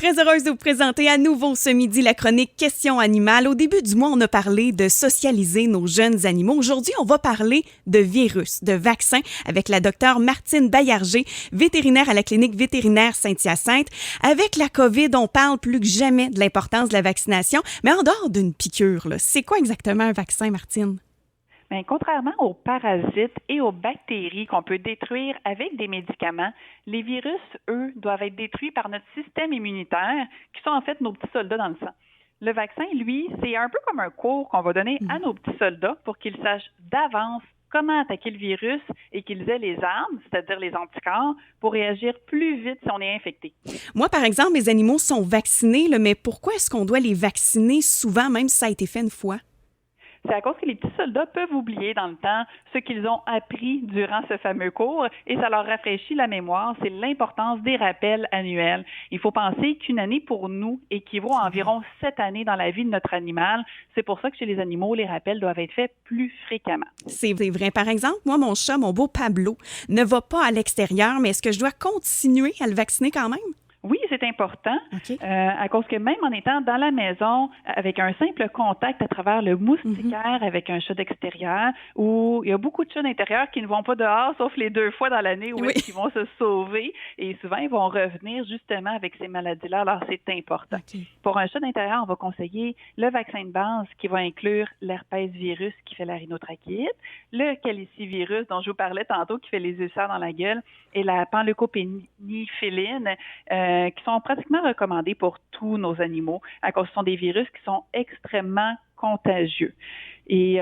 Très heureuse de vous présenter à nouveau ce midi la chronique Questions animales. Au début du mois, on a parlé de socialiser nos jeunes animaux. Aujourd'hui, on va parler de virus, de vaccins avec la docteure Martine Baillarger, vétérinaire à la clinique vétérinaire Saint-Hyacinthe. Avec la COVID, on parle plus que jamais de l'importance de la vaccination. Mais en dehors d'une piqûre, là, c'est quoi exactement un vaccin, Martine? Bien, contrairement aux parasites et aux bactéries qu'on peut détruire avec des médicaments, les virus, eux, doivent être détruits par notre système immunitaire, qui sont en fait nos petits soldats dans le sang. Le vaccin, lui, c'est un peu comme un cours qu'on va donner à nos petits soldats pour qu'ils sachent d'avance comment attaquer le virus et qu'ils aient les armes, c'est-à-dire les anticorps, pour réagir plus vite si on est infecté. Moi, par exemple, mes animaux sont vaccinés, là, mais pourquoi est-ce qu'on doit les vacciner souvent, même si ça a été fait une fois? C'est à cause que les petits soldats peuvent oublier dans le temps ce qu'ils ont appris durant ce fameux cours et ça leur rafraîchit la mémoire. C'est l'importance des rappels annuels. Il faut penser qu'une année pour nous équivaut à environ 7 années dans la vie de notre animal. C'est pour ça que chez les animaux, les rappels doivent être faits plus fréquemment. C'est vrai. Par exemple, moi, mon chat, mon beau Pablo, ne va pas à l'extérieur, mais est-ce que je dois continuer à le vacciner quand même? Oui, c'est important, Okay. à cause que même en étant dans la maison, avec un simple contact à travers le moustiquaire avec un chat d'extérieur, où il y a beaucoup de chats d'intérieur qui ne vont pas dehors, sauf les 2 fois dans l'année où ils vont se sauver, et souvent ils vont revenir justement avec ces maladies-là, alors c'est important. Okay. Pour un chat d'intérieur, on va conseiller le vaccin de base qui va inclure l'herpès virus qui fait la rhinotrachéite, le calicivirus dont je vous parlais tantôt qui fait les ulcères dans la gueule, et la panleucopénicilline, qui sont pratiquement recommandés pour tous nos animaux, à cause que ce sont des virus qui sont extrêmement contagieux. Et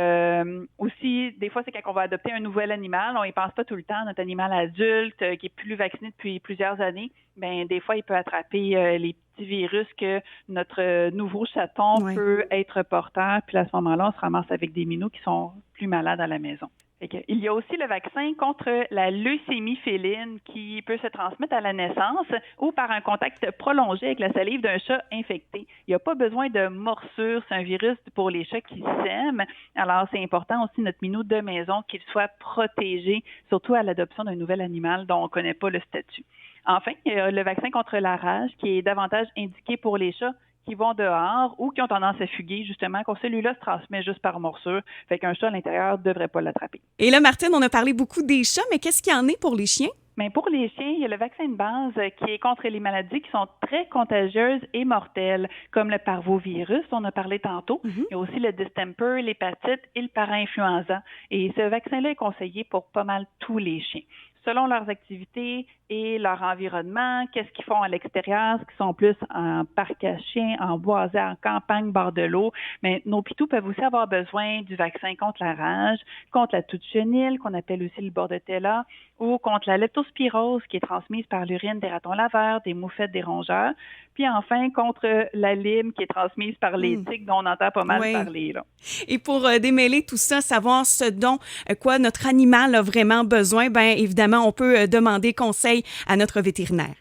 aussi, des fois, c'est quand on va adopter un nouvel animal, on n'y pense pas tout le temps, notre animal adulte qui est plus vacciné depuis plusieurs années, bien, des fois, il peut attraper les petits virus que notre nouveau chaton peut être porteur, puis à ce moment-là, on se ramasse avec des minous qui sont plus malades à la maison. Il y a aussi le vaccin contre la leucémie féline qui peut se transmettre à la naissance ou par un contact prolongé avec la salive d'un chat infecté. Il n'y a pas besoin de morsure, c'est un virus pour les chats qui s'aiment. Alors, c'est important aussi notre minou de maison qu'il soit protégé, surtout à l'adoption d'un nouvel animal dont on ne connaît pas le statut. Enfin, il y a le vaccin contre la rage qui est davantage indiqué pour les chats qui vont dehors ou qui ont tendance à fuguer, justement, quand celui-là se transmet juste par morsure. Fait qu'un chat à l'intérieur ne devrait pas l'attraper. Et là, Martine, on a parlé beaucoup des chats, mais qu'est-ce qu'il y en a pour les chiens? Bien, pour les chiens, il y a le vaccin de base qui est contre les maladies qui sont très contagieuses et mortelles, comme le parvovirus dont on a parlé tantôt. Il y a aussi le distemper, l'hépatite et le para-influenza. Et ce vaccin-là est conseillé pour pas mal tous les chiens. Selon leurs activités et leur environnement, qu'est-ce qu'ils font à l'extérieur, est-ce qu'ils sont plus en parc à chiens, en boisé, en campagne, bord de l'eau. Mais nos pitous peuvent aussi avoir besoin du vaccin contre la rage, contre la toux de chenille, qu'on appelle aussi le bordetella, ou contre la leptospirose, qui est transmise par l'urine des ratons laveurs, des moufettes, des rongeurs. Puis enfin, contre la lyme, qui est transmise par les tiques, dont on entend pas mal parler, là. Et pour démêler tout ça, savoir ce dont quoi notre animal a vraiment besoin, bien évidemment, on peut demander conseil à notre vétérinaire.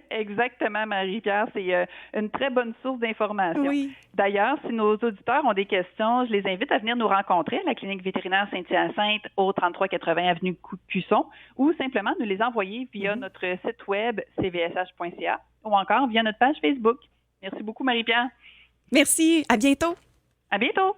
Exactement, Marie-Pierre. C'est une très bonne source d'information. Oui. D'ailleurs, si nos auditeurs ont des questions, je les invite à venir nous rencontrer à la clinique vétérinaire Saint-Hyacinthe au 3380 avenue Cusson ou simplement nous les envoyer via notre site web cvsh.ca ou encore via notre page Facebook. Merci beaucoup, Marie-Pierre. Merci. À bientôt. À bientôt.